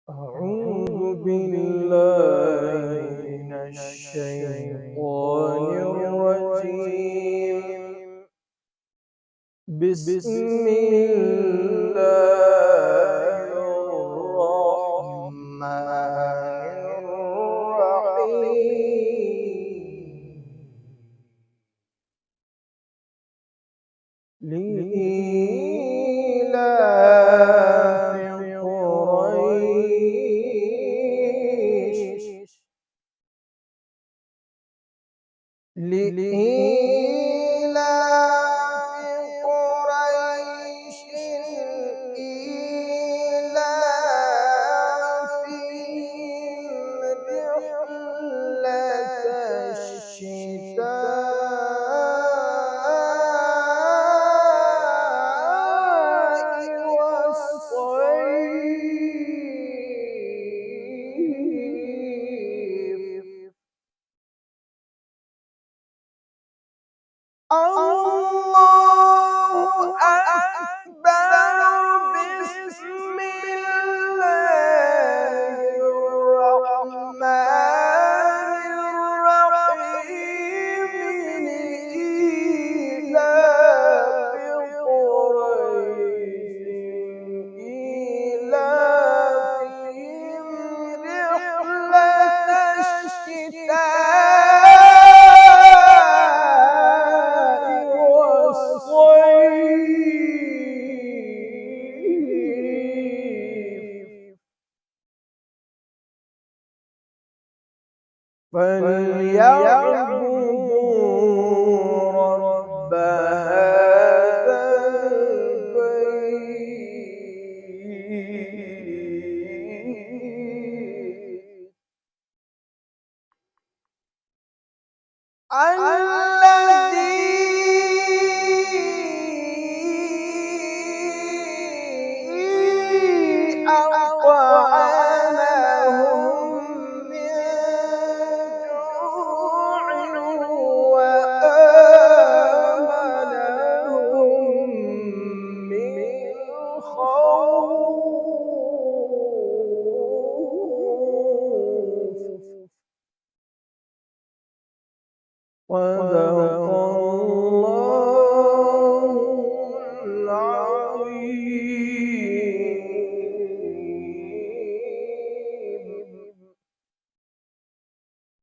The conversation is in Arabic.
أعوذ بالله من الشيطان الرجيم. بسم الله الرحمن الرحيم. لإيلاف قريش لإيلاف قريش إيلافهم رحلة الشتاء والصيف. الله أكبر. بسم الله الرحمن الرحيم. لإيلاف قريش إيلافهم رحلة الشتاء والصيف. فليعبدوا رب هذا البيت الذي أطعمهم من جوع وآمنهم من خوف.